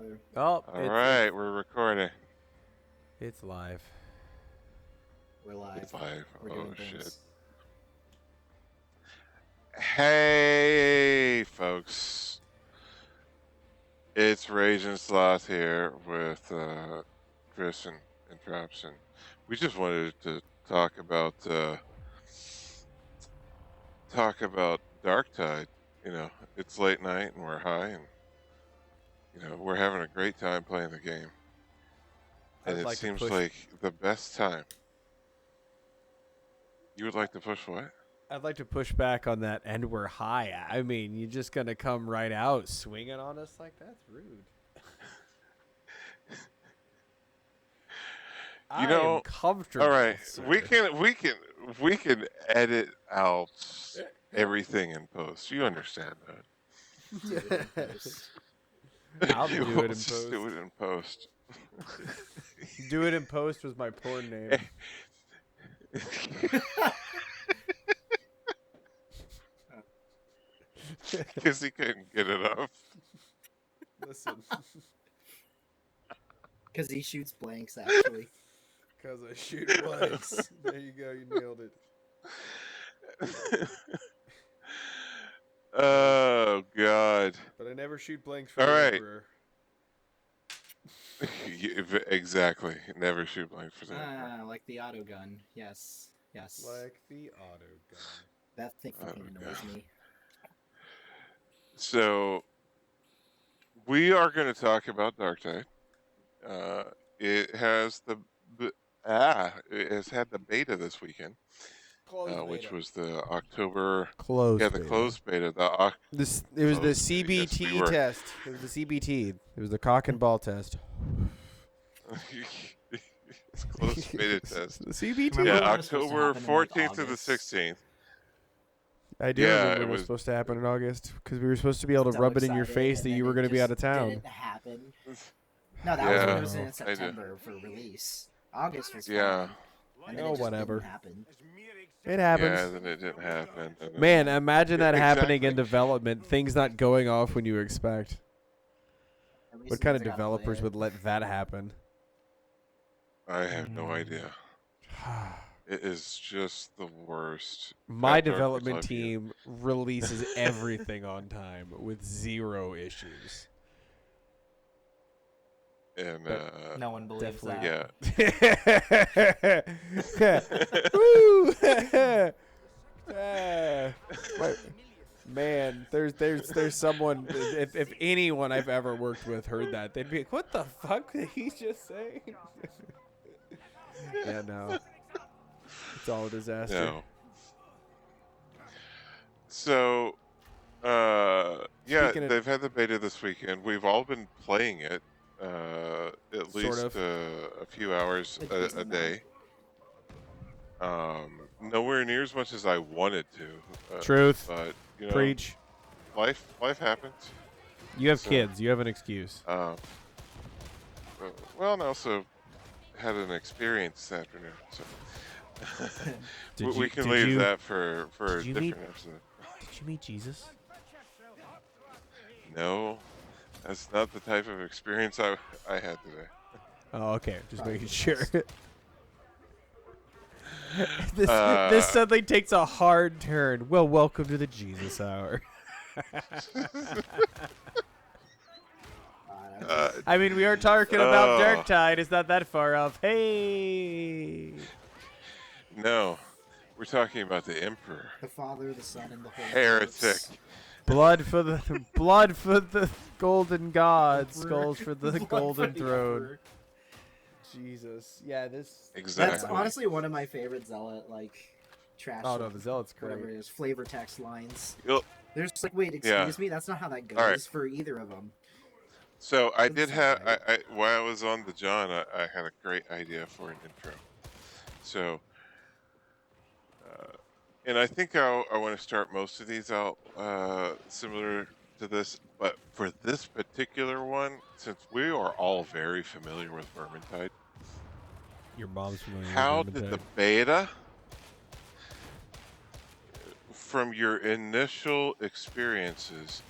Oh, All right, we're recording. It's live. We're live. It's live. We're doing things. Hey, folks. It's Trobs and Sloth here with Chris and Trobs, and we just wanted to talk about Darktide. You know, it's late night and we're high, and we're having a great time playing the game. And it seems like the best time. You would like to push what? I'd like to push back on that, and we're high. I mean, you're just gonna come right out swinging on us like that's rude. I am comfortable. All right, sir. we can edit out everything in post. You understand that? I'll do it in post. Just do it in post. Do it in post was my porn name. Because he couldn't get it up. Listen. Because he shoots blanks, actually. Because I shoot blanks. There you go. You nailed it. Oh, God. But I never shoot blanks for All the right. Emperor. Exactly. Never shoot blanks for the Emperor. Like the auto gun. Yes. Yes. Like the auto gun. That thing fucking annoys me. So, we are going to talk about Darktide. It has it has had the beta this weekend, which was the October closed. the closed beta. It was the CBT test. It was the CBT. It was the cock and ball test. It's closed beta test. The CBT. Yeah, October 14th to the 16th. I do remember it was supposed to happen in August because we were supposed to be able to rub it in your face that you were going to be out of town. Didn't happen. No, that was when it was in September for release. August was fine. And then it just whatever. didn't happen. It happens. Yeah, then it didn't happen. Man, imagine that happening in development. Things not going off when you expect. What kind of developers would let that happen? I have no idea. It is just the worst. My development team releases everything on time with 0 issues. And no one believes that. Yeah. Man, there's someone. If anyone I've ever worked with heard that, they'd be like, "What the fuck did he just say?" Yeah, no. It's all a disaster. No. So, they've had the beta this weekend. We've all been playing it, at least a few hours a day. Nowhere near as much as I wanted to. Truth. But, Preach. Life happens. You have kids. You have an excuse. Well, and I also had an experience this afternoon, so we can leave that for a different episode. Did you meet Jesus? No, that's not the type of experience I had today. Oh, okay. Just making sure. This suddenly takes a hard turn. Well, welcome to the Jesus Hour. I mean, we are talking about Darktide. It's not that far off. Hey. No, we're talking about the Emperor. The Father, the Son, and the Holy Heretic. Ghost. Blood for the golden gods. Skulls for the golden throne. Jesus. Yeah, this. Exactly. That's honestly one of my favorite Zealot trash. Oh no, the Zealot's great. Whatever it is, flavor text lines. Yep. There's wait, excuse me, that's not how that goes for either of them. So I did have, while I was on the John, I had a great idea for an intro. So, and I think I want to start most of these out similar to this, but for this particular one, since we are all very familiar with Vermintide, your mom's familiar how with did Vermintide. the beta, from your initial experiences,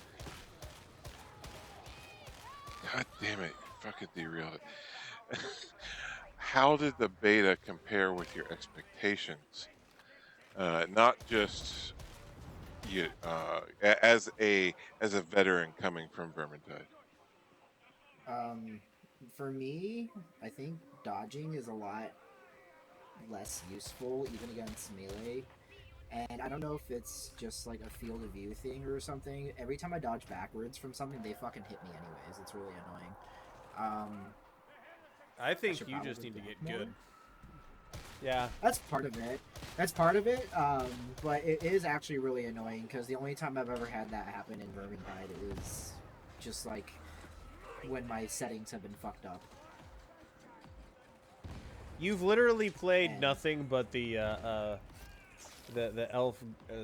God damn it! Fucking derailed it. How did the beta compare with your expectations? Not just you, as a veteran coming from Vermintide. For me, I think dodging is a lot less useful even against melee. And I don't know if it's just like a field of view thing or something. Every time I dodge backwards from something, they fucking hit me anyways. It's really annoying. I think you just need to get good. Yeah. That's part of it. But it is actually really annoying because the only time I've ever had that happen in Vermintide is just like when my settings have been fucked up. You've literally played nothing but the elf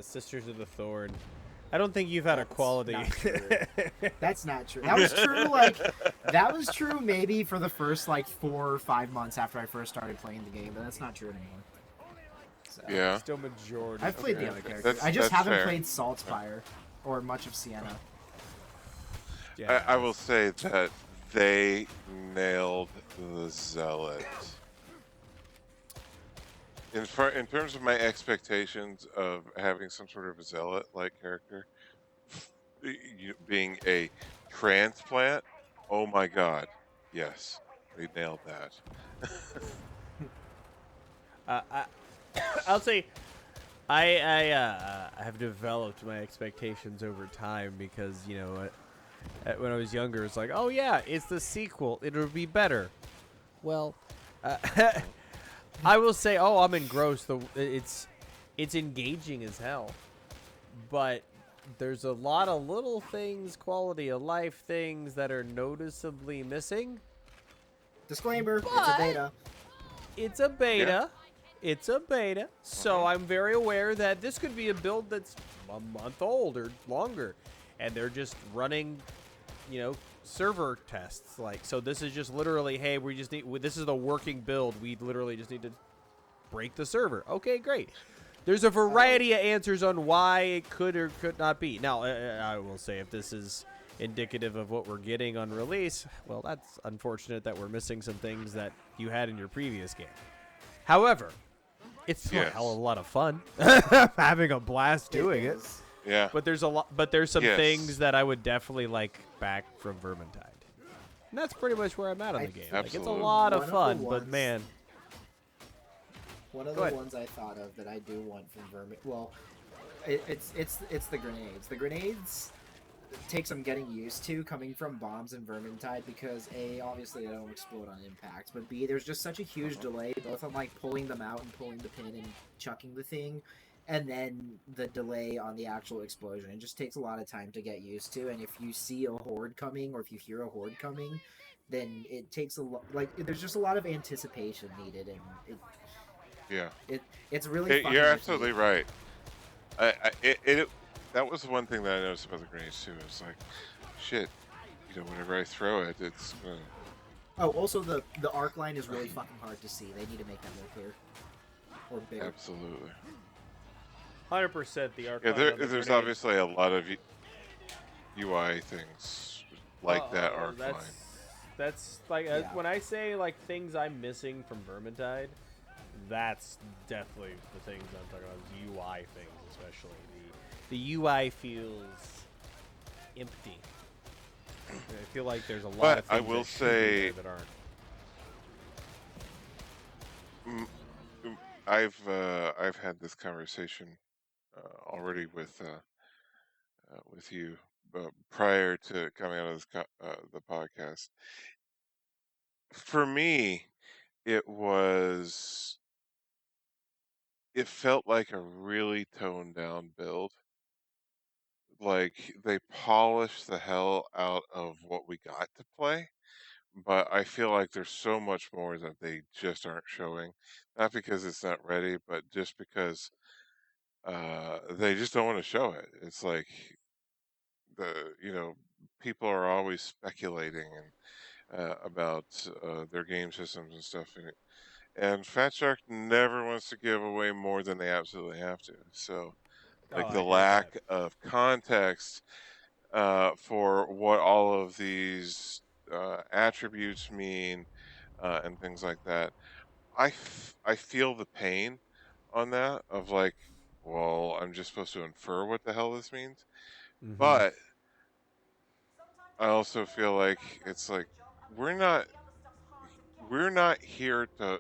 Sisters of the Thorn. I don't think you've had a quality. That's not true. That was true. Like that was true maybe for the first like 4 or 5 months after I first started playing the game, but that's not true anymore. So, yeah. Still majority. I've played the other characters. I just haven't played Saltspire or much of Sienna. Yeah, I will say that they nailed the Zealot. In terms of my expectations of having some sort of a Zealot-like character, being a transplant, oh my god, yes, they nailed that. I'll say, I have developed my expectations over time because when I was younger, it's like, oh yeah, it's the sequel, it'll be better. Well, I will say, oh, I'm engrossed. It's engaging as hell, but there's a lot of little things, quality of life things that are noticeably missing. Disclaimer: it's a beta. It's a beta. Yeah. It's a beta, so I'm very aware that this could be a build that's a month old or longer, and they're just running, server tests. Like, so this is just literally, hey, this is the working build. We literally just need to break the server. Okay, great. There's a variety of answers on why it could or could not be. Now, I will say, if this is indicative of what we're getting on release, well, that's unfortunate that we're missing some things that you had in your previous game. However, it's still a hell of a lot of fun. Having a blast doing it. Yeah. But there's some things that I would definitely like back from Vermintide. And that's pretty much where I'm at on the game. Like, it's a lot of fun, but man. One of the ones I thought of that I do want from Vermintide, well, it's the grenades. The grenades take some getting used to coming from bombs and Vermintide because A, obviously they don't explode on impact, but B, there's just such a huge delay both on like pulling them out and pulling the pin and chucking the thing, and then the delay on the actual explosion. It just takes a lot of time to get used to, and if you see a horde coming or if you hear a horde coming, then it takes a lot, like there's just a lot of anticipation needed, and it's really you're absolutely right. That was one thing that I noticed about the grenades too. It's like, shit, whenever I throw it, it's gonna... Oh, also the arc line is really fucking hard to see. They need to make that more clear or bigger. Absolutely. 100% the arc. Yeah, there's obviously a lot of UI things like that arc line. That's like when I say like things I'm missing from Vermintide, that's definitely the things I'm talking about. UI things, especially the UI feels empty. I feel like there's a lot of things I will say that aren't. I've had this conversation already with you prior to coming out of this the podcast. For me, it felt like a really toned down build. Like they polished the hell out of what we got to play, but I feel like there's so much more that they just aren't showing. Not because it's not ready, but just because they just don't want to show it. It's like people are always speculating and about their game systems and stuff, and Fat Shark never wants to give away more than they absolutely have to. So, like the lack of context for what all of these attributes mean, and things like that. I feel the pain on that of like, well, I'm just supposed to infer what the hell this means. Mm-hmm. But I also feel like it's like we're not we're not here to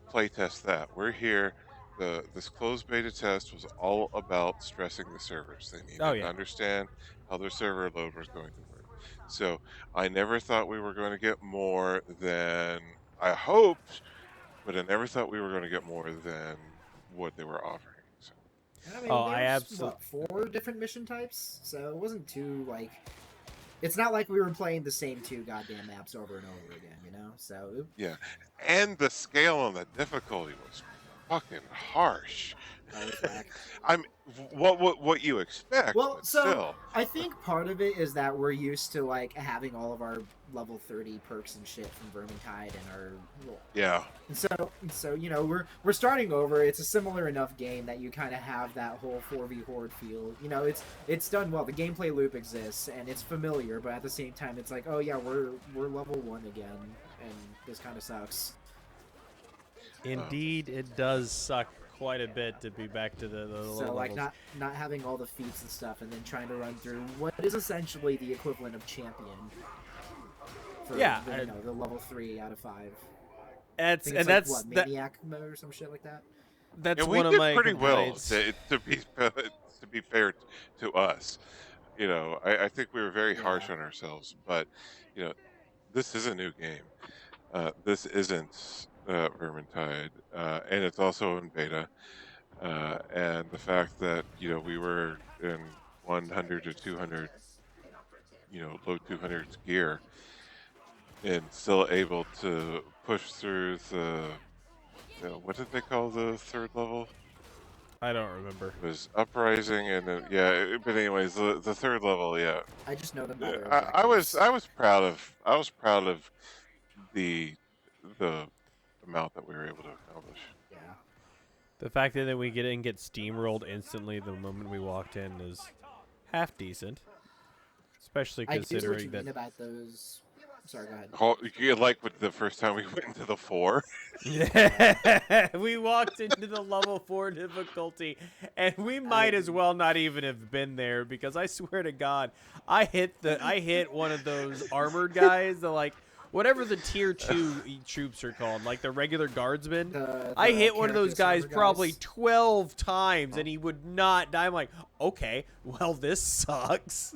play test that. We're here. This closed beta test was all about stressing the servers. They Oh needed to yeah. understand how their server load was going to work. So I never thought we were going to get more than I hoped, but I never thought we were going to get more than what they were offering. So And I mean, Oh, I there's absolutely. what 4 different mission types, so it wasn't too like. It's not like we were playing the same 2 goddamn maps over and over again, you know. So yeah, and the scale on the difficulty was fucking harsh. it was whack. I'm what you expect, Well, but so still. I think part of it is that we're used to like having all of our level 30 perks and shit from Vermintide and our Yeah. and so you know we're starting over. It's a similar enough game that you kind of have that whole 4v horde feel. You know, it's done well. The gameplay loop exists and it's familiar, but at the same time, it's like, oh yeah, we're level 1 again, and this kind of sucks. Indeed, it does suck quite a bit to be back to the low So like levels. not having all the feats and stuff, and then trying to run through what is essentially the equivalent of champion. For Yeah, the level 3 out of 5. I That's think and it's like that's what that. maniac mode or some shit like that. Yeah, That's we one of did my pretty well complaints. to be fair to us. You know, I think we were very harsh Yeah. on ourselves, but you know, this is a new game. This isn't Vermintide, and it's also in beta. And the fact that we were in 100 to 200, low 200s gear, and still able to push through what did they call the third level? I don't remember. It was Uprising, and then but anyways, the third level, yeah. I just know them by their I was objectives. I was proud of the the amount that we were able to accomplish. Yeah. The fact that we get steamrolled instantly the moment we walked in is half decent, especially I do see what considering you that. mean about those. Sorry, go ahead. Like with the first time we went into the 4. We walked into the level 4 difficulty, and we might as well not even have been there because I swear to God, I hit one of those armored guys, the like whatever the tier 2 troops are called, like the regular guardsmen. I hit one of those guys probably 12 times, and he would not die. I'm like, okay, well this sucks.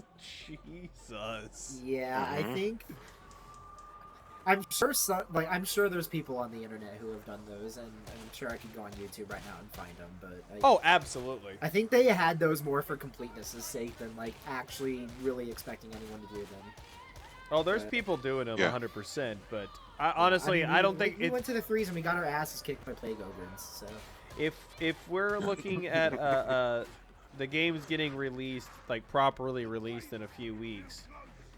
Jesus. Yeah, I think. I'm sure there's people on the internet who have done those, and I'm sure I could go on YouTube right now and find them. But Oh, absolutely. I think they had those more for completeness' sake than like actually really expecting anyone to do them. Oh, there's people doing them Yeah. 100%, but honestly, I don't think we went to the freeze and we got our asses kicked by plague ogres. So if we're looking at the games getting released, like properly released in a few weeks,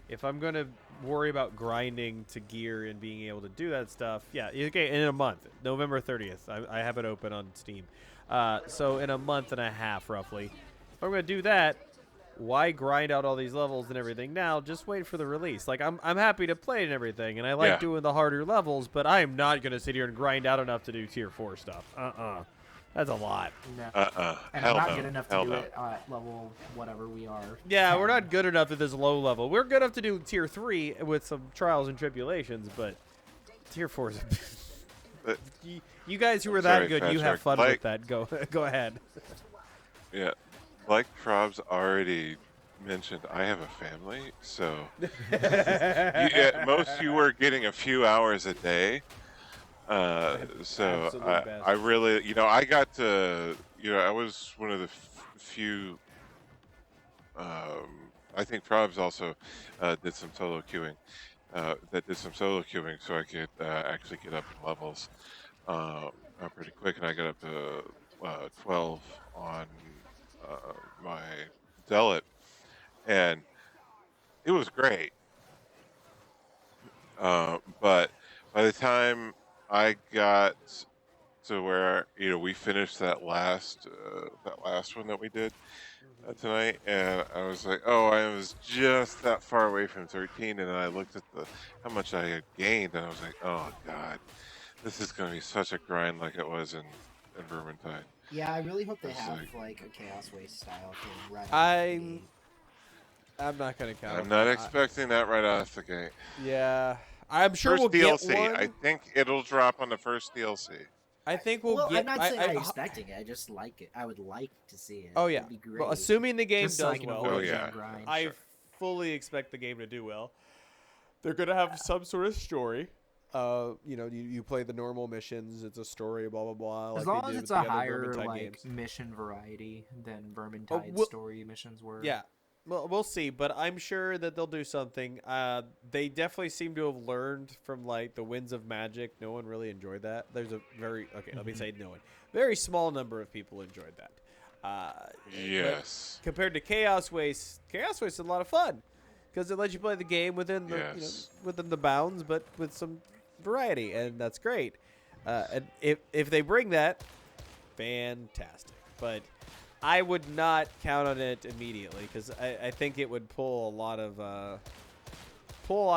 if I'm gonna worry about grinding to gear and being able to do that stuff, yeah, okay, in a month, November 30th, I have it open on Steam. So in a month and a half, roughly, if I'm gonna do that, why grind out all these levels and everything now? Just wait for the release. Like I'm happy to play it and everything, and I like Yeah. doing the harder levels, but I am not gonna sit here and grind out enough to do tier 4 stuff. That's a lot. no. And Hell I'm not no. good enough Hell to do no. it at level whatever we are. Yeah, 10. we're not good enough at this low level. We're good enough to do tier 3 with some trials and tribulations, but tier 4 is. But, you guys who are Sorry, that good, Fast you have Track. fun with that. Go ahead. yeah, like Trobs already mentioned, I have a family, so at most you were getting a few hours a day. So Absolute I bastard. really, I got to, I was one of the few. I think Tribes also did some solo queuing. So I could actually get up in levels pretty quick, and I got up to 12 on my Zealot, and it was great. But by the time I got to where we finished that last one that we did tonight, and I was like, oh, I was just that far away from 13, and then I looked at how much I had gained, and I was like, oh god, this is going to be such a grind like it was in Vermintide. Yeah, I really hope they It's have like- like a Chaos Waste style thing right. I'm not gonna count. I'm not expecting that right off the gate. Yeah, I'm sure First we'll DLC, get one. I think it'll drop on the first DLC. I think we'll Well, get. I'm not saying I'm I- expecting it. I just like it. I would like to see it. Oh yeah. It'd be great. Well, assuming the game Just so I does can well, avoid Oh, the yeah. grind. I Sure. fully expect the game to do well. They're gonna have some sort of story. You play the normal missions. It's a story, blah blah blah. As like long they as did it's with a the other higher Vermintide like games. mission variety than Vermintide well- story missions were. Yeah. Well, we'll see, but I'm sure that they'll do something. They definitely seem to have learned from like the Winds of Magic. No one really enjoyed that. There's a let me say no one. Very small number of people enjoyed that. But Yes. compared to Chaos Waste is a lot of fun because it lets you play the game within the Yes. within the bounds, but with some variety, and that's great. And if they bring that, fantastic. But I would not count on it immediately because I think it would pull a lot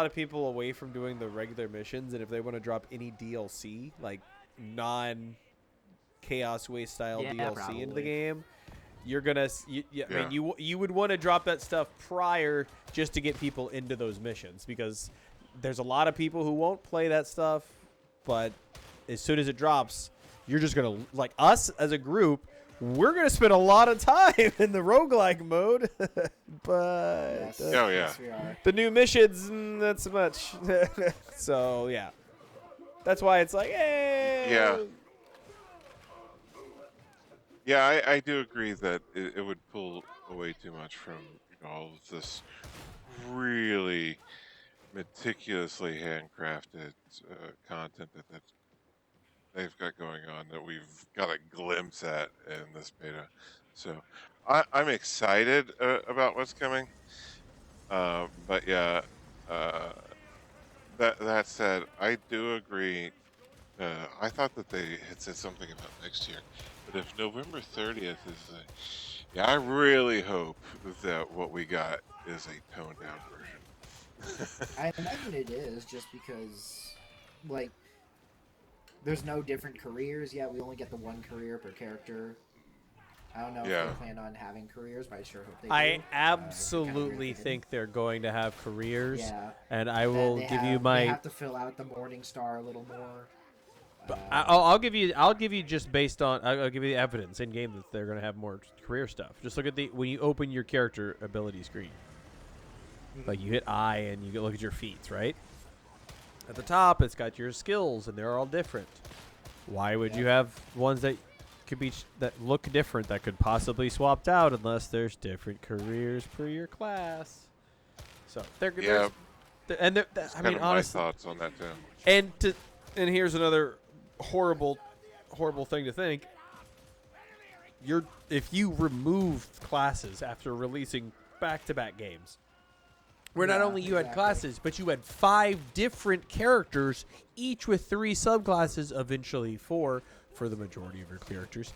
of people away from doing the regular missions, and if they want to drop any DLC like non Chaos Waste style Yeah, DLC into the probably. game, you're gonna I mean you would want to drop that stuff prior just to get people into those missions because there's a lot of people who won't play that stuff, but as soon as it drops, you're just gonna like us as a group. We're going to spend a lot of time in the roguelike mode, but Yes. Oh, yeah. Yes, we are. the new missions, not so much. So, yeah. That's why it's like, Yeah. Yeah, I do agree that it would pull away too much from all of this really meticulously handcrafted content that they've got going on that we've got a glimpse at in this beta. So I'm excited about what's coming. But yeah, that said, I do agree. I thought that they had said something about next year, but if November 30th is, yeah, I really hope that what we got is a toned down version. I imagine it is just because, like, there's no different careers yet. We only get the one career per character. I don't know Yeah. if they plan on having careers, but I sure hope they do. I Kinda absolutely weird if they think they're going to have careers, didn't. Yeah. and I And will they give you have- my. They have to fill out the Morning Star a little more. But I'll give you just based on I'll give you the evidence in game that they're going to have more career stuff. Just look at when you open your character ability screen. Like you hit I and you look at your feats, right? At the top, it's got your skills, and they're all different. Why would you have ones that could be that look different that could possibly swapped out unless there's different careers per your class? So Yeah. and I Kind mean of honestly, my thoughts on that too. and here's another horrible thing to think. If you removed classes after releasing back-to-back games, where not Yeah, only you had exactly. classes, but you had 5 different characters, each with 3 subclasses, eventually 4 for the majority of your characters.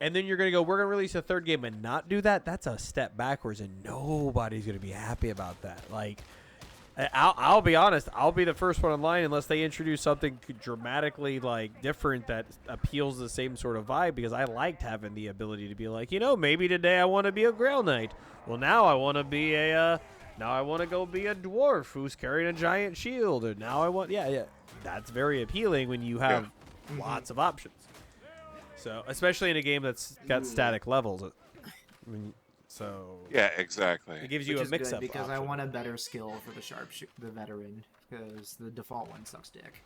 And then you're going to go, we're going to release a third game and not do that? That's a step backwards, and nobody's going to be happy about that. Like, I'll be honest, I'll be the first one in line unless they introduce something dramatically like different that appeals the same sort of vibe, because I liked having the ability to be like, maybe today I want to be a Grail Knight. Well, now I want to be now I want to go be a dwarf who's carrying a giant shield, and now I want that's very appealing when you have lots of options. So, especially in a game that's got static levels. I mean, so Yeah, exactly. it gives Which you a is mix-up good because I option. want a better skill for the veteran, because the default one sucks dick.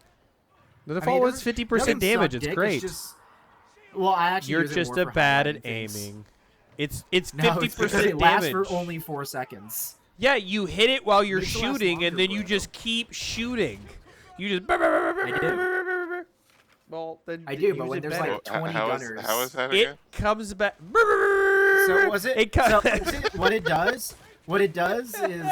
The I mean, default it was doesn't- 50% doesn't damage. suck It's dick, great. just, well, I actually You're use it just more a for bad at highlighting things. aiming. It's 50% No, it's because it lasts damage. for only 4 seconds. Yeah, you hit it while you're Makes it last shooting, and longer, then you bro. just keep shooting. You just. Well, then I do, use but when it there's, better. like, 20 gunners. How is that It again? comes back. So was it? It So comes. what it does What it does is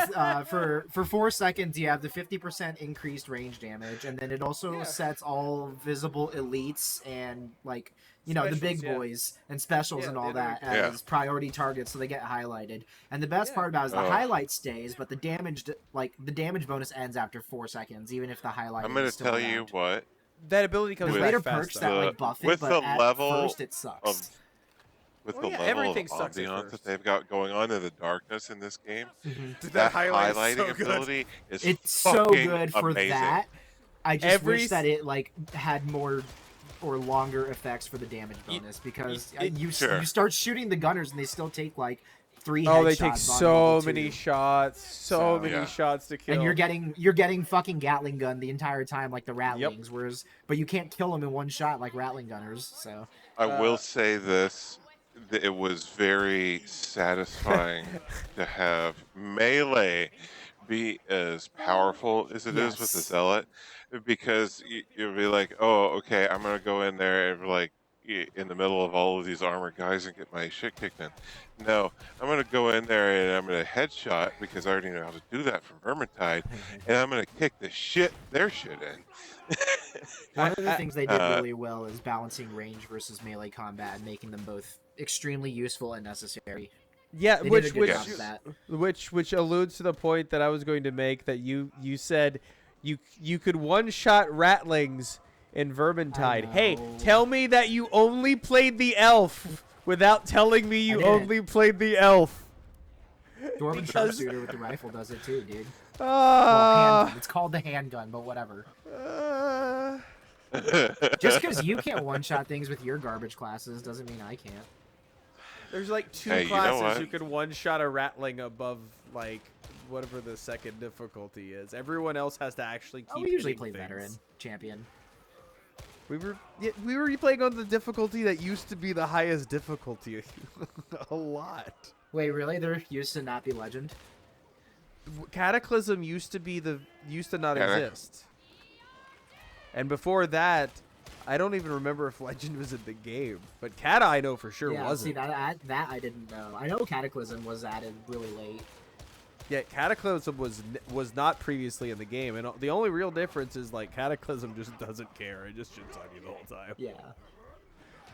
for 4 seconds you have the 50% increased range damage, and then it also sets all visible elites and like the Specials, big yeah. boys and specials Yeah, and all they that don't- as priority targets, so they get highlighted. And the best Yeah. part about it is the Oh. highlight stays, but the damage bonus ends after 4 seconds, even if the highlight I'm gonna is still tell you around. what. That ability comes There's With back later fast, perks though. that like buff it, with but the at level first it sucks. of with Well, the yeah, level of everything sucks at ambiance that first. they've got going on in the darkness in this game, Mhm. Dude, that highlight is highlighting so good. ability is It's so fucking good for amazing. that. I just Every wish that it like had more or longer effects for the damage Y- bonus, because it- you Sure. start shooting the gunners and they still take like 3 Oh, headshots they take on so level many 2. shots, so many Yeah. shots to kill. And you're getting fucking Gatling gun the entire time like the Ratlings, but you can't kill them in one shot like Ratling gunners. So I will Uh, say this: that it was very satisfying to have melee be as powerful as it is with the Yes. zealot, because you'll be like, oh, okay, I'm gonna go in there and like in the middle of all of these armored guys and get my shit kicked in. No, I'm gonna go in there and I'm gonna headshot because I already know how to do that from Vermintide, and I'm gonna kick their shit in. One of the I- things they did really well is balancing range versus melee combat and making them both extremely useful and necessary. yeah, They which did a good which job of that. which alludes to the point that I was going to make, that you said you could one shot Ratlings in Vermintide. Hey, know. tell me that you only played the elf without telling me you did. only played the elf. Dwarven Because- sharpshooter with the rifle does it too, dude. Well, Ah. handgun. It's called the handgun, but whatever. Uh, Just because you can't one-shot things with your garbage classes doesn't mean I can't. there's like 2 Hey, you know classes what? who can one shot a Ratling above like whatever the second difficulty is. Everyone else has to actually keep. Oh, we usually hitting play things. veteran champion. We were playing on the difficulty that used to be the highest difficulty a lot. Wait, really? There used to not be legend? Cataclysm used to not Catac- exist. And before that, I don't even remember if legend was in the game, but Cata I know for sure yeah, wasn't. see, that I didn't know. I know Cataclysm was added really late. Yeah, Cataclysm was not previously in the game, and the only real difference is like Cataclysm just doesn't care; it just shits on you the whole time. Yeah.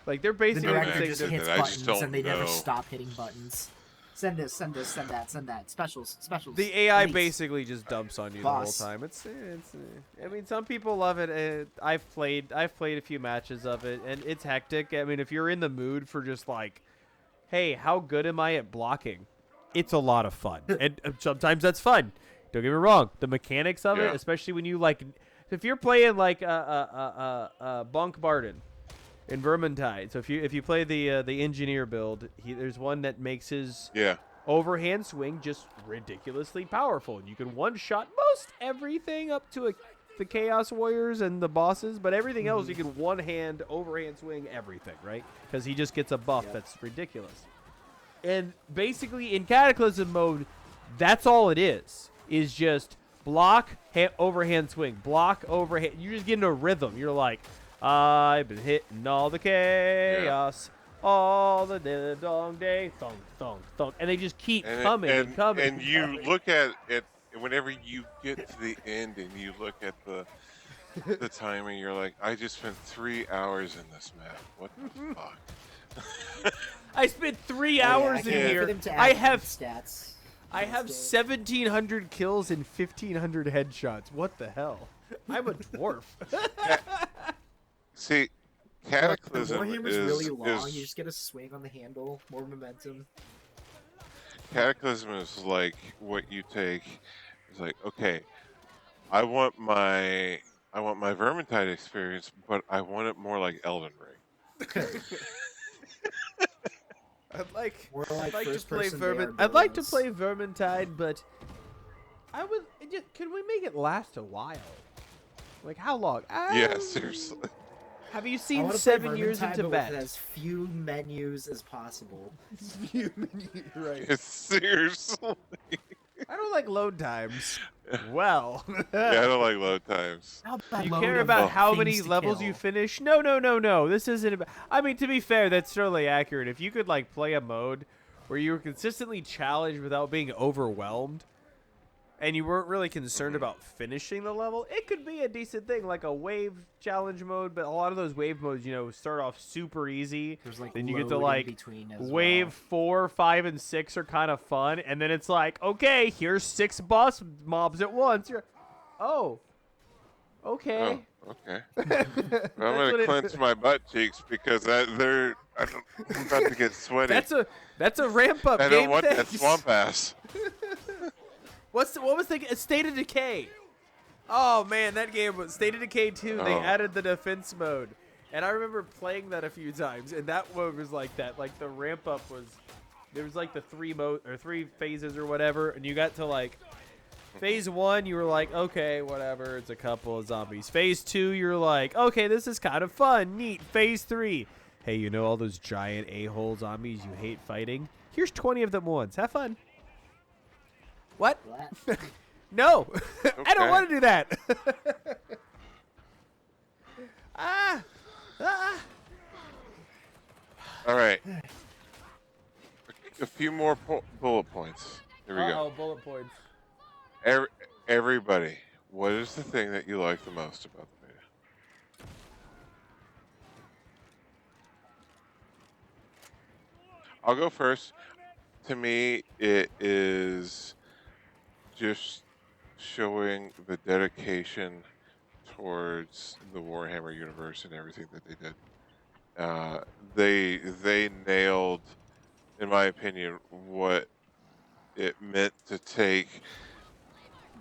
Like they're The basically director saying just they're- hits I just buttons don't and they never know. stop hitting buttons. Send this, send this, send that, send that. Specials. the AI Elites. basically just dumps on you Boss. the whole time. It's I mean, some people love it. I've played a few matches of it, and it's hectic. I mean, if you're in the mood for just like, hey, how good am I at blocking? It's a lot of fun, and sometimes that's fun. Don't get me wrong. The mechanics of Yeah. it, especially when you like, if you're playing like Bonk Barden in Vermintide. So if you play the engineer build, there's one that makes his Yeah. overhand swing just ridiculously powerful. You can one shot most everything up to the Chaos Warriors and the bosses, but everything else you can one hand overhand swing everything, right? Because he just gets a buff that's ridiculous. And basically in Cataclysm mode, that's all it is just block, overhand swing, block, overhand. You're just getting a rhythm. You're like, I've been hitting all the chaos. All the dong day, thunk, thunk, thunk, and they just keep coming and coming. And you look at it whenever you get to the end and you look at the timing. You're like, I just spent 3 hours in this map. What the fuck? I spent 3 Oh, yeah, hours I in can't wait here. for them to I add have stats. I have That's 1,700 kills and 1,500 headshots. What the hell? I'm a dwarf. See, The Cataclysm Warhammer's is, really long. is You just get a swing on the handle, more momentum. Cataclysm is like what you take. It's like, okay, I want my Vermintide experience, but I want it more like Elden Ring. I'd like More like to first play person AR I'd like to builds. play Vermintide, but can we make it last a while? Like how long? Yeah, seriously. Have you I seen wanna play 7 years in Vermintide, but Tibet? with as few menus as possible. Right. It's seriously. I don't like load times. Well, Yeah, I don't like load times. How about you load care of about how things many to levels kill? you finish? No. This isn't about. I mean, to be fair, that's totally accurate. If you could like play a mode where you were consistently challenged without being overwhelmed, and you weren't really concerned about finishing the level, it could be a decent thing, like a wave challenge mode. But a lot of those wave modes, you know, start off super easy. There's like Then you get to load in like between as wave well. 4, 5, and 6 are kind of fun, and then it's like, okay, here's 6 boss mobs at once. You're, oh, okay. Oh, okay. I'm gonna clench my butt cheeks because I'm about to get sweaty. That's a ramp up I game. don't want that Thanks. swamp ass. What was the State of Decay? Oh man, that game was State of Decay 2. They Oh. added the defense mode, and I remember playing that a few times. And that mode was like that. Like the ramp up was, there was like the 3 phases or whatever, and you got to like phase 1. You were like, okay, whatever. It's a couple of zombies. Phase 2, you're like, okay, this is kind of fun, neat. Phase 3, hey, you know all those giant a-hole zombies you hate fighting? Here's 20 of them once. Have fun. What? What? No, I Okay. don't want to do that. All right. A few more bullet points. Here we go. Bullet points. Everybody, what is the thing that you like the most about the beta? I'll go first. To me, it is just showing the dedication towards the Warhammer universe and everything that they did. They nailed, in my opinion, what it meant to take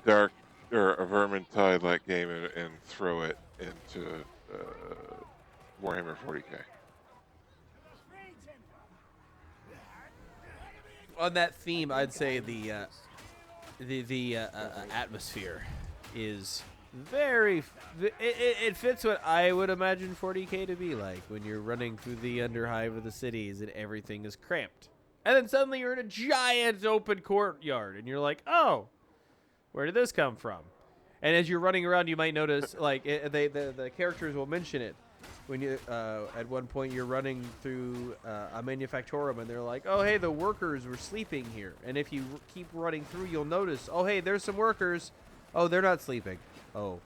Dark or a Vermintide like game and throw it into Warhammer 40k. On that theme, I'd say the atmosphere is very. It fits what I would imagine 40k to be like when you're running through the underhive of the cities and everything is cramped, and then suddenly you're in a giant open courtyard and you're like, oh, where did this come from? And as you're running around, you might notice like the characters will mention it. When you at one point you're running through a manufactorum and they're like, oh hey, the workers were sleeping here, and if you keep running through, you'll notice, oh hey, there's some workers, oh they're not sleeping, oh,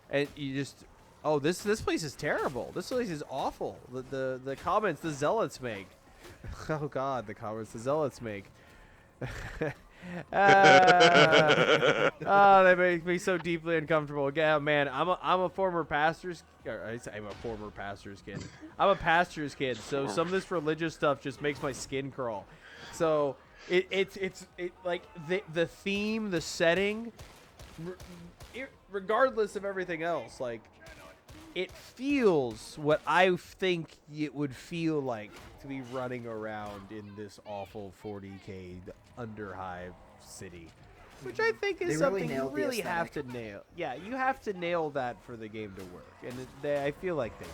and you just, oh this place is terrible, this place is awful. The comments the zealots make, oh god, the comments the zealots make. They make me so deeply uncomfortable. Yeah, man, I'm a former pastor's. I'm a former pastor's kid. I'm a pastor's kid, so some of this religious stuff just makes my skin crawl. So it's like the theme, the setting, regardless of everything else, like it feels what I think it would feel like to be running around in this awful 40k underhive city, which I think is something you really have to nail. Yeah, you have to nail that for the game to work, and I feel like they do.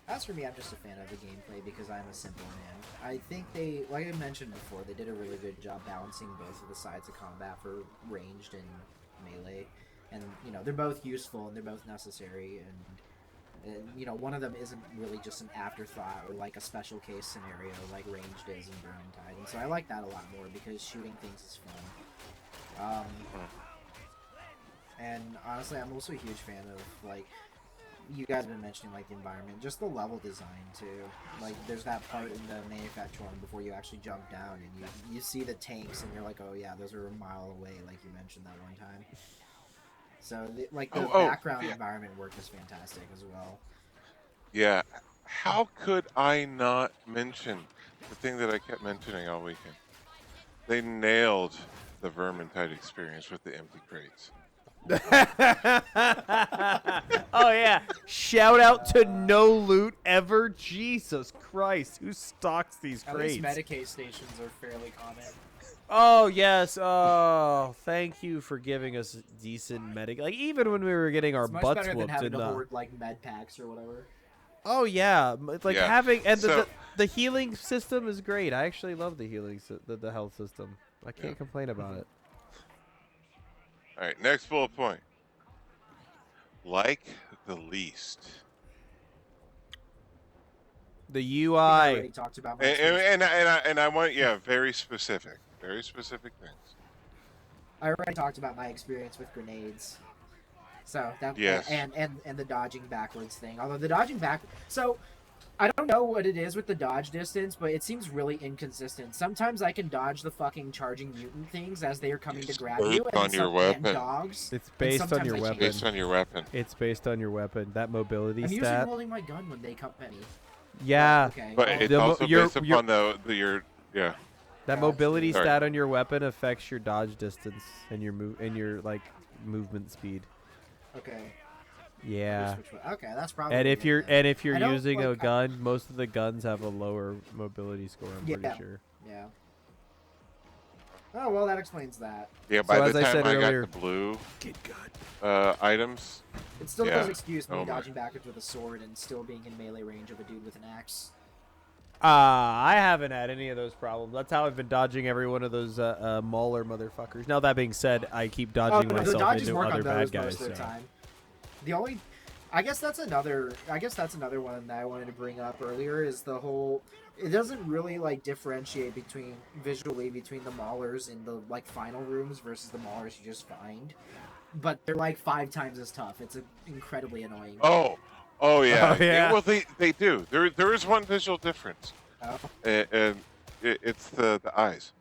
As for me, I'm just a fan of the gameplay because I'm a simple man. I think they, like I mentioned before, they did a really good job balancing both of the sides of combat for ranged and melee. And, you know, they're both useful and they're both necessary. And you know, one of them isn't really just an afterthought or like a special case scenario like ranged is in Vermintide. And so I like that a lot more because shooting things is fun. And honestly, I'm also a huge fan of, like, you guys have been mentioning, like, the environment, just the level design too. like there's that part in the manufacturing before you actually jump down and you see the tanks and you're like, oh yeah, those are a mile away, like you mentioned that one time. So the background environment work is fantastic as well. Yeah, how could I not mention the thing that I kept mentioning all weekend? They nailed the Vermintide experience with the empty crates. Oh yeah, shout out to no loot ever. Jesus Christ, who stocks these crates? At least Medicaid stations are fairly common. Oh yes, oh thank you for giving us decent medic. Like even when we were getting our It's much butts better than whooped having in to the. hoard like med packs or whatever. Oh yeah, like Yeah. having and So- the healing system is great. I actually love the healing the health system. I can't Yeah. complain about it. All right, next bullet point. Like the least. The I already UI. talked about my experience. And I want very specific things. I already talked about my experience with grenades. So that Yes. and the dodging backwards thing. Although the dodging back, so I don't know what it is with the dodge distance, but it seems really inconsistent. Sometimes I can dodge the fucking charging mutant things as they are coming to grab you, on your weapon. and dogs. It's based on your weapon. Based on your weapon. It's based on your weapon. That mobility I'm stat. usually holding my gun when they come at me. Yeah. Okay. But well, it's also based upon your That Yeah, mobility sorry. stat on your weapon affects your dodge distance and your movement speed. okay. Yeah. Okay, that's probably. And if it you're then. I don't, using a like, gun, most of the guns have a lower mobility score. I'm pretty Yeah. sure. Yeah. Oh well, that explains that. by So as the I time said I earlier- got the blue Get good. items, It still Yeah. does excuse me Oh my. dodging backwards with a sword and still being in melee range of a dude with an axe. I haven't had any of those problems. That's how I've been dodging every one of those Mauler motherfuckers. Now that being said, I keep dodging the myself dodges into work other on bad those guys. most of the So. time. The only, I guess that's another one that I wanted to bring up earlier is the whole. It doesn't really like differentiate visually between the maulers in the like final rooms versus the maulers you just find, but they're like 5 times as tough. It's incredibly annoying. oh yeah. Oh, yeah. Well, they do. There is one visual difference, Oh. and it's the eyes.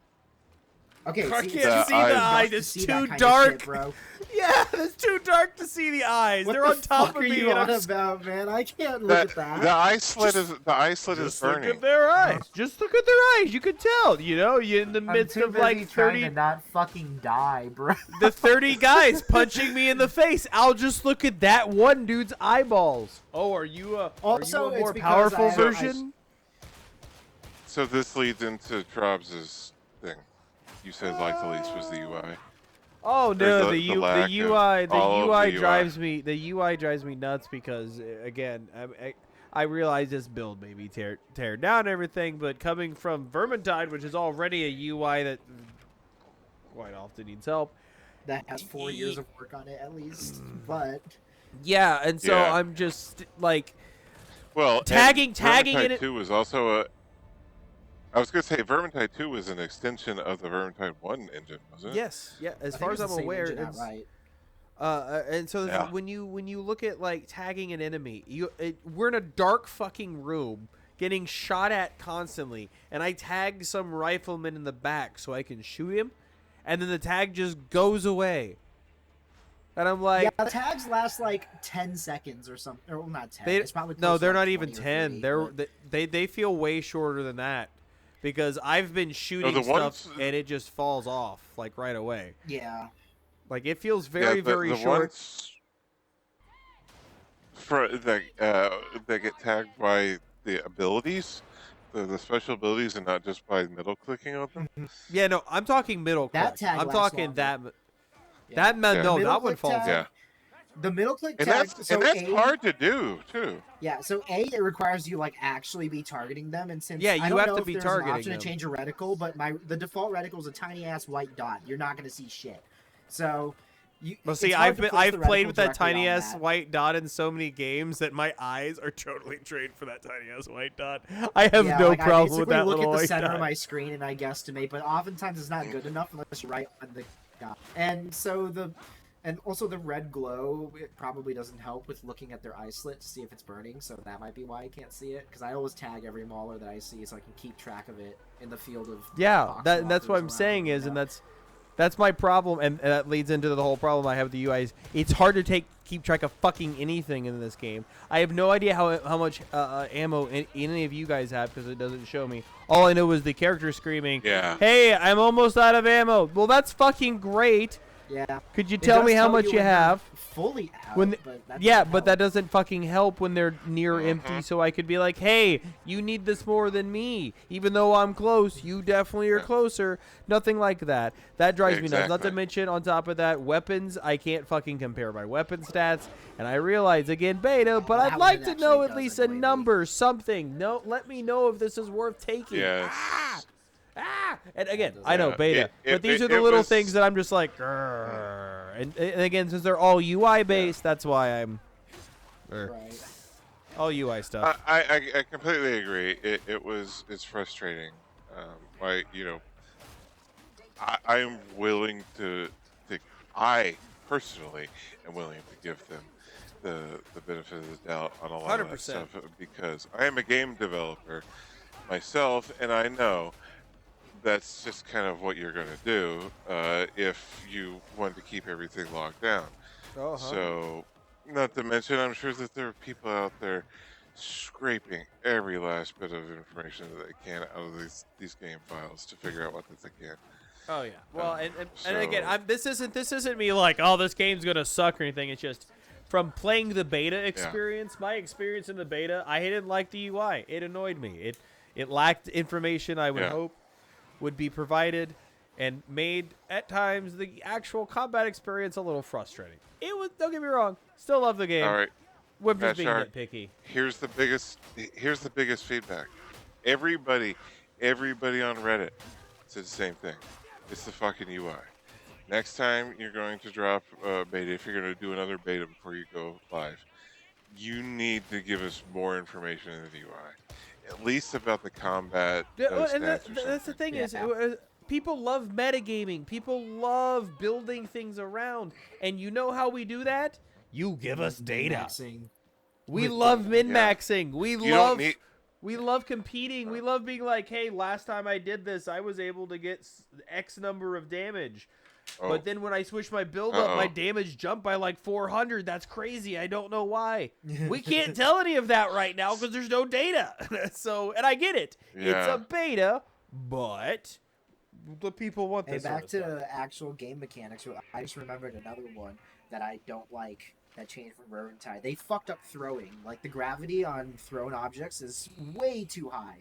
Okay, I see, can't it's see tough the to eyes. It's see that too kind of dark. shit, bro. Yeah, it's too dark to see the eyes. What They're the on top fuck of are me. you and on I'm about, man? I can't look at that. The eye slit is Just look burning. at their eyes. Just look at their eyes. You can tell. You know, you're in the midst I'm too of busy like trying 30, to not fucking die, bro. the 30 guys punching me in the face. I'll just look at that one dude's eyeballs. Oh, are you a Also, it's more because powerful I- version? So this leads into Trobs' thing. You said like the least was the UI. Oh no, the lack of the all of UI the UI. drives me nuts because again, I realize this build maybe tear down everything, but coming from Vermintide, which is already a UI that quite often needs help. That has 4 years of work on it at least, but Yeah, and so Yeah. I'm just like Well, tagging in Vermintide it. 2 was also a. I was gonna say Vermintide 2 was an extension of the Vermintide 1 engine, wasn't it? Yes, yeah. As I far think as it's the I'm same aware, engine it's outright. and so Yeah. when you look at like tagging an enemy, we're in a dark fucking room getting shot at constantly, and I tag some rifleman in the back so I can shoot him, and then the tag just goes away, and I'm like, Yeah, the tags last like 10 seconds or something. Or well, not 10. they it's probably no, close to, they're like, not even 20 or 10. 30, They're but- they feel way shorter than that. Because I've been shooting the stuff ones- and it just falls off like right away. Yeah. Like it feels very the very short. Ones that get tagged by the abilities, the special abilities, and not just by middle clicking on them. Yeah, no, I'm talking middle That click. tag I'm lasts talking longer. that. Yeah. That man, Yeah. no, Middle that one click falls tag- Yeah, The middle click and tag. that's so A, hard to do too. Yeah, so A, it requires you like actually be targeting them, and since Yeah, I you don't have know to if be there's targeting an option them. to change your reticle, but the default reticle is a tiny ass white dot. You're not gonna see shit. So you. Well, it's see, hard to place I've the played reticle with that directly tiny on ass that. white dot in so many games that my eyes are totally trained for that tiny ass white dot. I have Yeah, no like, problem with I that basically look little at the white center dot. of my screen and I guesstimate, but oftentimes it's not good enough unless you write on the dot. And so and also the red glow, it probably doesn't help with looking at their eye slit to see if it's burning, so that might be why I can't see it. Because I always tag every mauler that I see so I can keep track of it in the field of Yeah, box that's what walkers I'm around saying me, is, you and know? that's my problem, and that leads into the whole problem I have with the UIs. It's hard to keep track of fucking anything in this game. I have no idea how much ammo any of you guys have because it doesn't show me. All I know is the character screaming, Yeah. "Hey, I'm almost out of ammo." Well, that's fucking great. Yeah. Could you It tell does me how much you when they're have? Fully out. When but that yeah, doesn't but that help. doesn't fucking help when they're near empty. So I could be like, "Hey, you need this more than me, even though I'm close. You definitely are closer." Nothing like that. That drives me nuts. Not to Exactly. mention, on top of that, weapons. I can't fucking compare my weapon stats, and I realize again beta, but That I'd one like to actually know at does least a annoy me. number, something. No, let me know if this is worth taking. Yes. And again, does I know that. beta, It- but these it- are the it little was- things that I'm just like, "Grr." And again, since they're all UI based, that's why I'm. Right. All UI stuff. I completely agree. It's frustrating. I'm willing to I personally am willing to give them the benefit of the doubt on a lot of that 100%. stuff because I am a game developer myself, and I know that's just kind of what you're going to do if you want to keep everything locked down. Uh-huh. So, not to mention, I'm sure that there are people out there scraping every last bit of information that they can out of these game files to figure out what that they can. Oh yeah. Well, and again, So- this isn't me like, oh, this game's gonna suck or anything. It's just from playing the beta experience. My experience in the beta, I didn't like the UI. It annoyed me. It lacked information I would hope would be provided, and made at times the actual combat experience a little frustrating. It was. Don't get me wrong. Still love the game. All right. We're just being Shark, nitpicky. Here's the biggest feedback. Everybody on Reddit said the same thing. It's the fucking UI. Next time you're going to drop beta, if you're going to do another beta before you go live, you need to give us more information in the UI, at least about the combat stats And or that's the something. thing is, people love metagaming. People love building things around, and you know how we do that? You give us data. Min-maxing. We With love data. min-maxing. We You don't need- we love competing. We love being like, hey, last time I did this, I was able to get X number of damage. Oh, But then when I switch my build up, my damage jumped by like 400. That's crazy. I don't know why. We can't tell any of that right now because there's no data. So, and I get it. It's Yeah. a beta, but the people want Hey, this. back sort of stuff. to actual game mechanics. I just remembered another one that I don't like that changed from Vermintide. They fucked up throwing. Like, the gravity on thrown objects is way too high.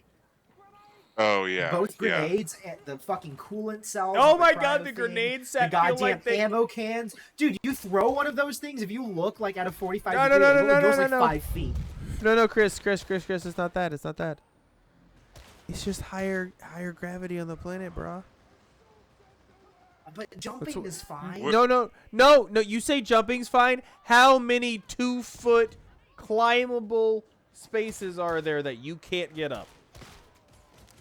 Oh yeah. Both yeah. grenades, and the fucking coolant cells. Oh and my cryo god, the thing, grenade the set feel goddamn like they... ammo cans. Dude, you throw one of those things, if you look like at a 45 No, degree no, no, angle, no, it goes no, like no. 5 feet. No, Chris, it's not that. It's not that. It's just higher gravity on the planet, bro. But jumping is fine. No. You say jumping's fine. How many 2-foot climbable spaces are there that you can't get up?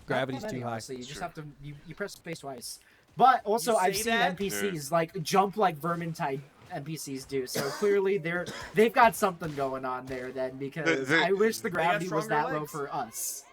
Gravity's Not too many, high. honestly. You just have to you press space twice. But also, You I've say seen that? NPCs like jump like Vermintide NPCs do. So clearly they've got something going on there then, because I wish the gravity was stronger that low legs. for us.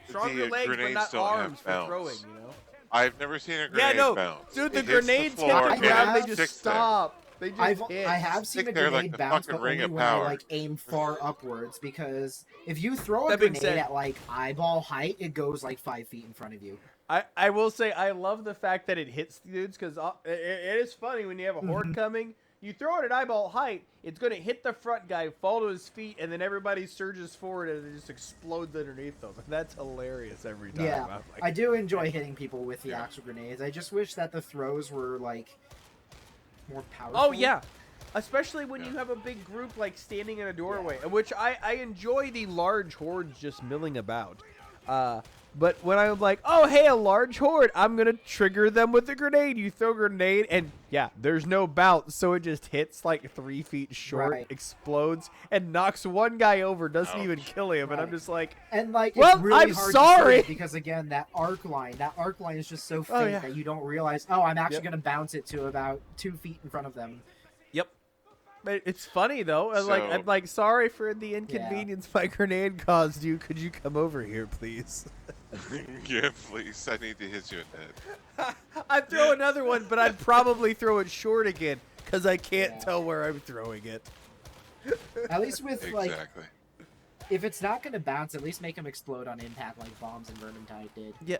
Stronger The legs, but grenades not don't have arms for bounce. throwing, you know? I've never seen a Yeah, grenade no. bounce. Dude, the It hits grenades hit floor the and ground, it they just sticks there. stop. They just I have seen Stick a there grenade like the bounce, fucking but ring only of when I power. like aim far upwards, because if you throw a That being grenade said- at like eyeball height, it goes like 5 feet in front of you. I will say I love the fact that it hits dudes, because it is funny when you have a horde coming. You throw it at eyeball height, it's going to hit the front guy, fall to his feet, and then everybody surges forward and it just explodes underneath them. That's hilarious every time. Yeah, I'm like, I do enjoy hitting people with the actual grenades. I just wish that the throws were like more powerful. oh yeah, especially when you have a big group like standing in a doorway, which I enjoy the large hordes just milling about. But when I'm like, oh hey, a large horde, I'm gonna trigger them with a grenade. You throw a grenade, and yeah, there's no bounce, so it just hits like 3 feet short, Right. explodes, and knocks one guy over. Doesn't even kill him, and I'm Right. just like, And like, Well, it's really I'm hard sorry. to see because again, that arc line is just so faint Oh, yeah. that you don't realize. Oh, I'm actually Yep. gonna bounce it to about 2 feet in front of them. yep. But it's funny though. I'm So- like, sorry for the inconvenience my grenade caused you. Could you come over here, please? Yeah, please. I need to hit you in the head. I'd throw another one, but I'd probably throw it short again because I can't Yeah. tell where I'm throwing it. At least with like, Exactly. if it's not gonna bounce, at least make them explode on impact like bombs and Vermintide did. Yeah,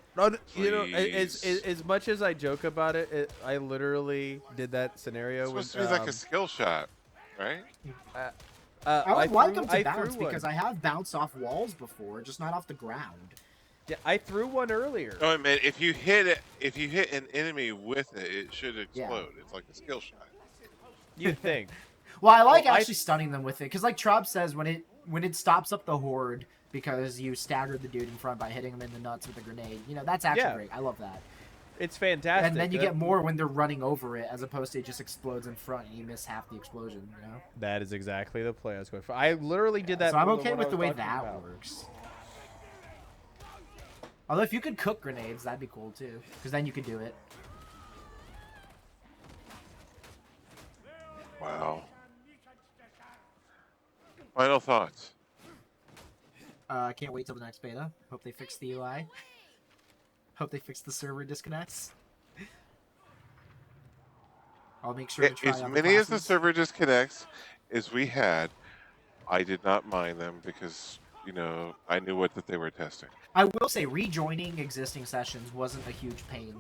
you know, Please. as much as I joke about it, I literally did that scenario It's with. supposed to be like a skill shot, right? I would like them I to bounce threw one. because I have bounced off walls before, just not off the ground. Yeah, I threw one earlier. No, I mean, if you hit an enemy with it, it should explode. It's like a skill shot. You'd think. Well, I like Well, I- actually stunning them with it, because like Trobs says, when it stops up the horde because you staggered the dude in front by hitting him in the nuts with a grenade. You know, that's actually Yeah. great. I love that. It's fantastic. And then you get more when they're running over it, as opposed to it just explodes in front and you miss half the explosion. You know. That is exactly the play I was going for. I literally did that. So I'm for okay one with I the was way talking that about. works. Although if you could cook grenades, that'd be cool too, because then you could do it. Wow. Final thoughts. I can't wait till the next beta. Hope they fix the UI. Hope they fix the server disconnects. I'll make sure to try As out many as the classes. server disconnects as we had, I did not mind them because, you know, I knew what that they were testing. I will say rejoining existing sessions wasn't a huge pain.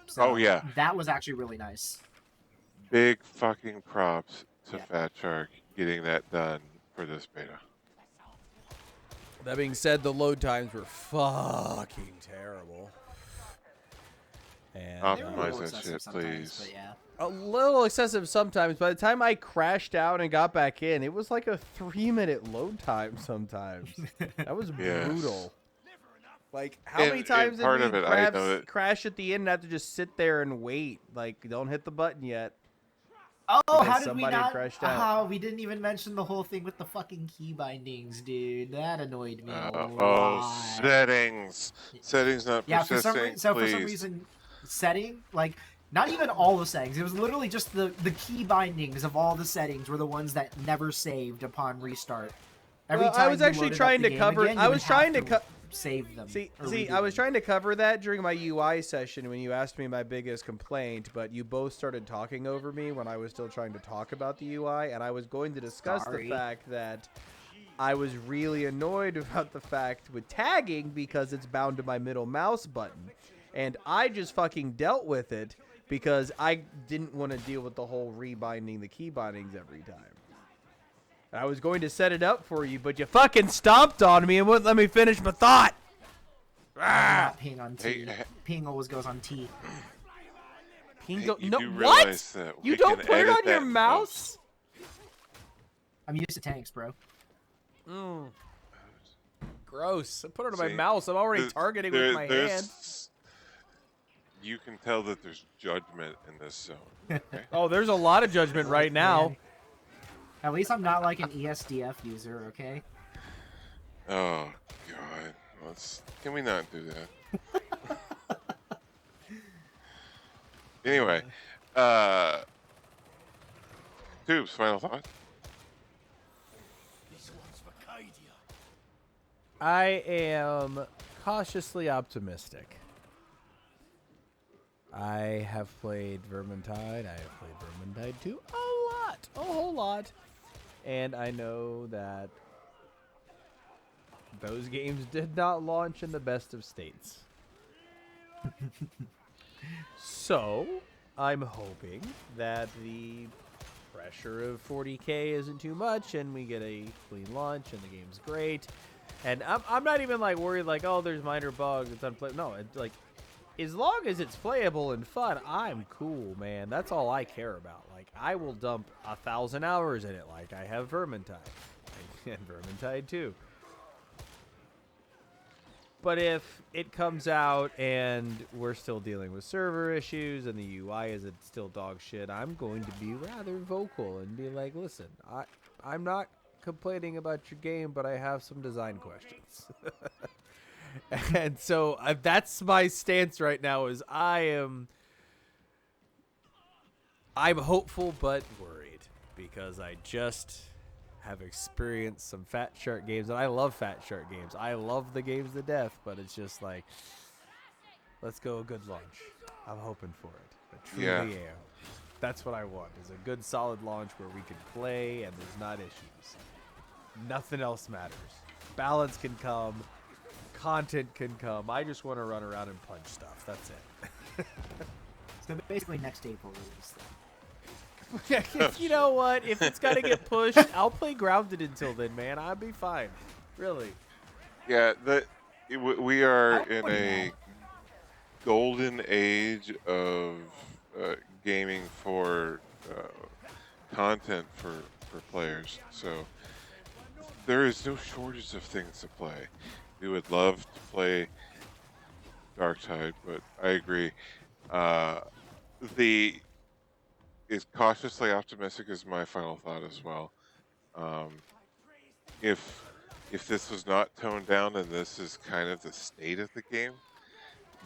So Oh, yeah. that was actually really nice. Big fucking props to Yeah. Fat Shark getting that done for this beta. That being said, the load times were fucking terrible. And They were a Optimize little that excessive shit, sometimes, please. but yeah. a little excessive sometimes. By the time I crashed out and got back in, it was like a 3-minute load time sometimes. That was Yes. brutal. Like, how many And times part did of we it, I know that- crash at the end and have to just sit there and wait? Like, don't hit the button yet. Oh, Because how did we somebody not? crashed out. Oh, we didn't even mention the whole thing with the fucking key bindings, dude. That annoyed me a Oh, lot. settings. Settings not Yeah, for persisting, for some please. reason, setting like not even all the settings. It was literally just the key bindings of all the settings were the ones that never saved upon restart. Every Well, time I was you actually loaded up trying the to game cover. again, I you was would trying have to save them. See, or I redo was them. trying to cover that during my UI session when you asked me my biggest complaint, but you both started talking over me when I was still trying to talk about the UI, and I was going to discuss Sorry. the fact that I was really annoyed about the fact with tagging because it's bound to my middle mouse button, and I just fucking dealt with it because I didn't want to deal with the whole rebinding the key bindings every time. I was going to set it up for you, but you fucking stomped on me and wouldn't let me finish my thought. Not ping on T. Hey, Ping always goes on T. Pingo, You no, do what? realize that You we don't can put it edit on your that in mouse? I'm used to tanks, bro. Gross. I put it on my See, mouse. I'm already post. targeting with my hand. You can tell that there's judgment in this zone. Okay? Oh, there's a lot of judgment right now. Man. At least I'm not like an ESDF user, okay? Oh God, can we not do that? Anyway, Tubes, final thoughts. I am cautiously optimistic. I have played Vermintide. I have played Vermintide 2 a whole lot. And I know that those games did not launch in the best of states. So, I'm hoping that the pressure of 40K isn't too much and we get a clean launch and the game's great. And I'm not even like worried like, oh, there's minor bugs, it's unplayable. No, it's like, as long as it's playable and fun, I'm cool, man. That's all I care about. Like, I will dump 1,000 hours in it like I have Vermintide. And Vermintide 2. But if it comes out and we're still dealing with server issues and the UI is still dog shit, I'm going to be rather vocal and be like, listen, I'm not complaining about your game, but I have some design questions. And so that's my stance right now is I'm hopeful but worried because I just have experienced some Fat Shark games, and I love Fat Shark games. I love the games to death, but it's just like, let's go a good launch. I'm hoping for it. I truly am. That's what I want, is a good solid launch where we can play and there's not issues. Nothing else matters. Balance can come. Content can come. I just want to run around and punch stuff. That's it. So basically next April release then. You know what? If it's got to get pushed, I'll play Grounded until then, man. I'll be fine. Really. Yeah, we are I in wouldn't a know. golden age of gaming for content for players. So there is no shortage of things to play. We would love to play Darktide, but I agree. Uh, the is cautiously optimistic is my final thought as well. Um, if this was not toned down and this is kind of the state of the game,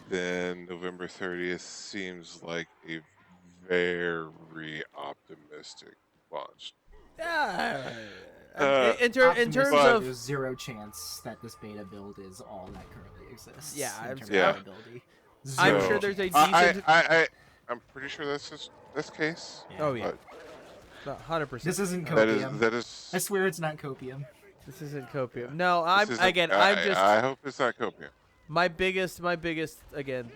then November 30th seems like a very optimistic launch. Yeah. Uh, In terms Optimistic, of there's zero chance that this beta build is all that currently exists. Yeah, in terms yeah. of playability. I'm Zero sure there's a chance. decent. I'm pretty sure that's just this case. Yeah. Oh yeah, But 100%. This isn't that copium. is. I swear it's not copium. This isn't copium. Yeah. No, I'm This isn't- again. I, I'm just. I hope it's not copium. My biggest again,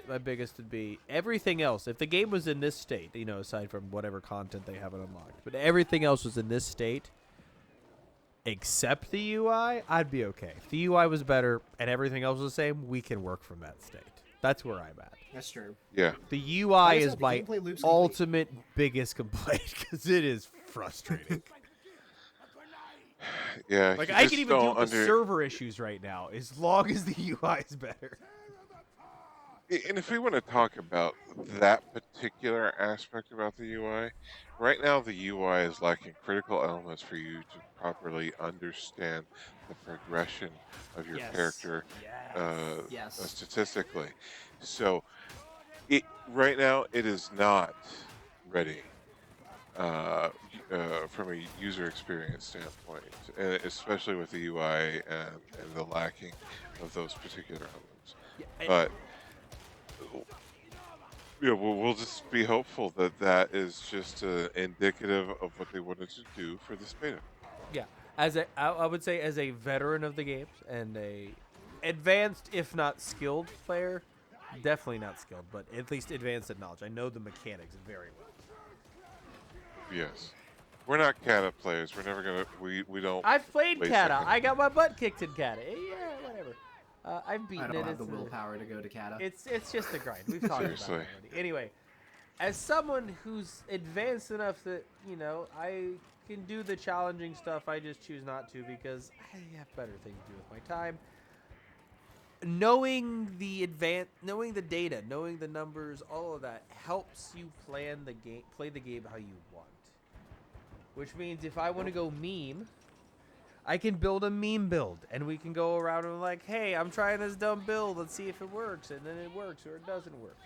my biggest would be everything else. If the game was in this state, aside from whatever content they haven't unlocked, but everything else was in this state, except the UI, I'd be okay. If the UI was better and everything else was the same, we can work from that state. That's where I'm at. That's true. Yeah. The Like UI I is said, the my gameplay loop's complete. ultimate biggest complaint because it is frustrating. Yeah. Like you I just can even deal don't with the server issues right now as long as the UI is better. And if we want to talk about that particular aspect about the UI, right now the UI is lacking critical elements for you to properly understand the progression of your character Yes. statistically. So, right now it is not ready from a user experience standpoint, and especially with the UI and the lacking of those particular elements. But we'll just be hopeful that that is just indicative of what they wanted to do for this beta. Yeah, I would say as a veteran of the games and a advanced, if not skilled player, definitely not skilled, but at least advanced in knowledge. I know the mechanics very well. Yes, we're not Kata players. We're never gonna. We don't. I've played waste Kata. our- I got my butt kicked in Kata. Yeah, whatever. I've beaten I don't it. have the It's willpower to go to Kata. It's just a grind. We've talked about it Seriously. already. Anyway, as someone who's advanced enough that I can do the challenging stuff, I just choose not to because I have better things to do with my time. Knowing the data, knowing the numbers, all of that helps you play the game how you want. Which means if I want to go meme, I can build a meme build, and we can go around and like, hey, I'm trying this dumb build, let's see if it works, and then it works or it doesn't work.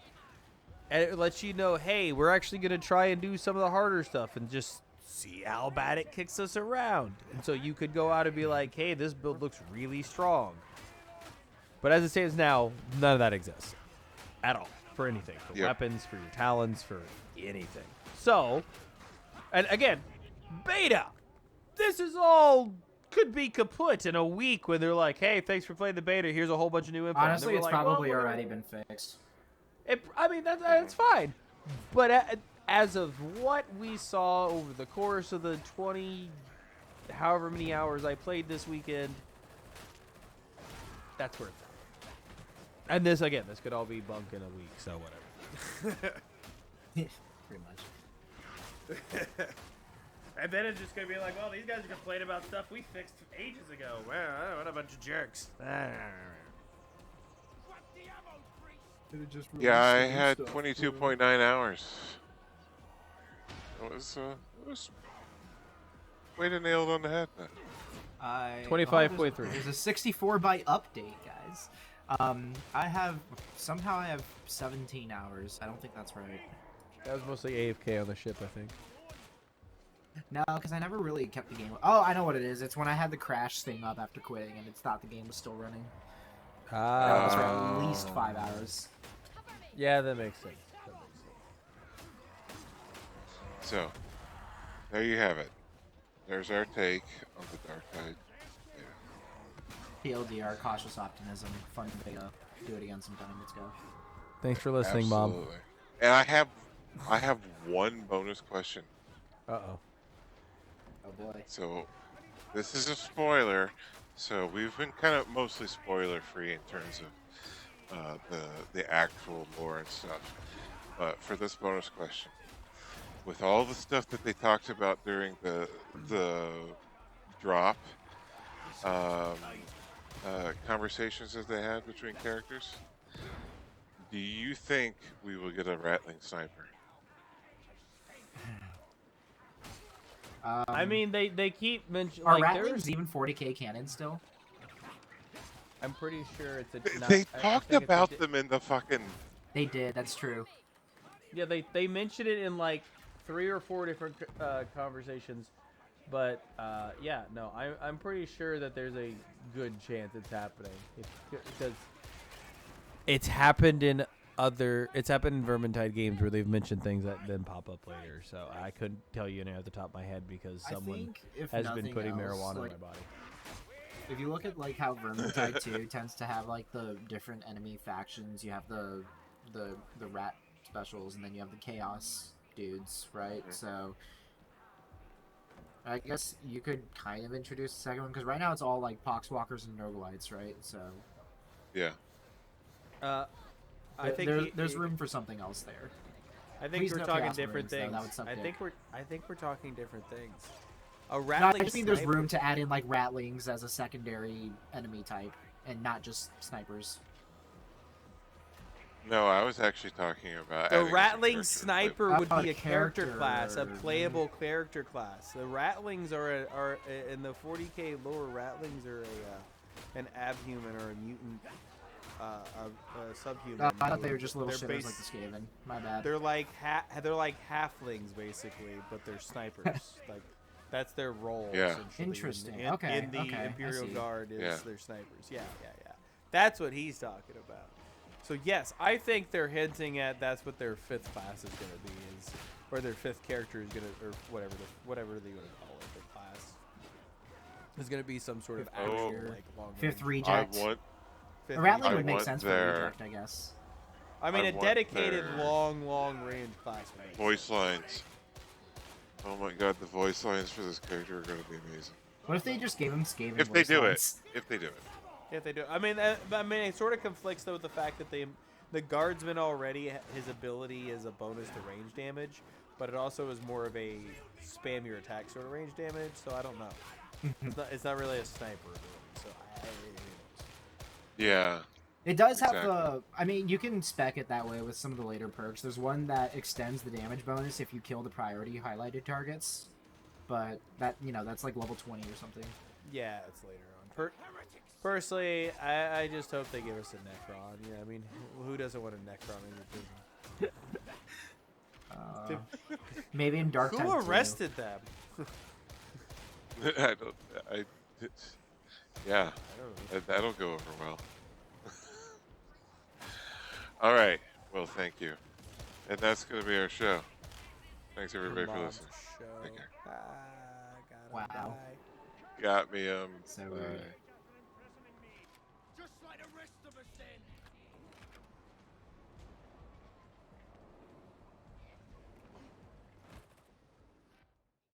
And it lets you know, hey, we're actually going to try and do some of the harder stuff and just see how bad it kicks us around. And so you could go out and be like, hey, this build looks really strong. But as it stands now, none of that exists at all for anything. For weapons, for your talents, for anything. So, and again, beta. This is all could be kaput in a week when they're like, hey, thanks for playing the beta. Here's a whole bunch of new info. Honestly, it's like, probably already been fixed. That's fine. But as of what we saw over the course of the 20, however many hours I played this weekend, that's where it's at. And this could all be bunk in a week, so whatever. Pretty much. And then it's just going to be like, well, these guys are complaining about stuff we fixed ages ago. Well, what a bunch of jerks. Yeah, I had 22.9 hours. It was way to nail it on the head. Then. 25.3. There's a 64-byte update, guys. I have 17 hours. I don't think that's right. That was mostly AFK on the ship, I think. No, because I never really kept the game. Oh, I know what it is. It's when I had the crash thing up after quitting, and it thought the game was still running. That was for at least 5 hours. Yeah, that makes sense. So, there you have it. There's our take on the Darktide. PLDR, cautious optimism, fun beta. Do it again sometime. Let's go. Thanks for listening, Absolutely. Mom. And I have one bonus question. Uh-oh. Oh boy. So, this is a spoiler. So we've been kind of mostly spoiler free in terms of the actual lore and stuff. But for this bonus question, with all the stuff that they talked about during the drop, conversations that they had between characters, Do you think we will get a Rattling sniper? I mean, they keep mentioning Are like Rattlings there's. even 40k cannon still? I'm pretty sure it's a. They I talked think it's about them in the fucking. They did. That's true. Yeah, they mentioned it in like 3 or 4 different conversations, but yeah, no, I'm pretty sure that there's a good chance it's happening because it's happened in Vermintide games where they've mentioned things that then pop up later. So I couldn't tell you any off the top of my head because someone think if has been nothing putting else, marijuana like, in my body. If you look at like how Vermintide 2 tends to have like the different enemy factions, you have the rat specials, and then you have the chaos dudes, right? So I guess you could kind of introduce the second one because right now it's all like poxwalkers and Nogalites, right? So Yeah. I think there's room for something else there. I think Please we're no talking Chaos different Marines, though. That things. would suck dick. I think we're talking different things. A No, rattling I just think there's sniper- room to add in like Rattlings as a secondary enemy type, and not just snipers. No, I was actually talking about. The adding some rattling characters, sniper but- would be a character character. class, a playable character class. The rattlings are in the 40k lore. Rattlings are an abhuman or a mutant, a subhuman. No, I thought they were just little They're shitters like the Skaven. My bad. They're like halflings basically, but they're snipers. Like that's their role. Yeah. Essentially. Interesting. In Okay, the okay, I Imperial see. Guard is Yeah. their snipers. Yeah. That's what he's talking about. So yes, I think they're hinting at that's what their 5th class is going to be, or their 5th character is going to, or whatever they want to call it, their class is going to be some sort of actual like long. 5th I reject. want. A Rattling I would make want sense for their- reject, I guess. I mean, I a want dedicated their long range class. Right? Voice lines. Oh my god, the voice lines for this character are going to be amazing. What if they just gave him Skaven If they voice do lines? it. If they do it. If they do, I mean, it sort of conflicts though with the fact that the guardsman already his ability is a bonus to range damage, but it also is more of a spam your attack sort of range damage. So I don't know. It's not really a sniper ability. So Yeah. It does have Exactly. the. I mean, you can spec it that way with some of the later perks. There's one that extends the damage bonus if you kill the priority highlighted targets, but that's like level 20 or something. yeah, it's later on. Personally, I just hope they give us a Necron. Yeah, I mean, who doesn't want a Necron in your team? Maybe in Darktide. Who arrested them? I don't. Yeah. I don't know. That'll go over well. All right. Well, thank you. And that's going to be our show. Thanks, everybody, for Mom's listening. show. Take care. Gotta Wow. die. Got me, So bye.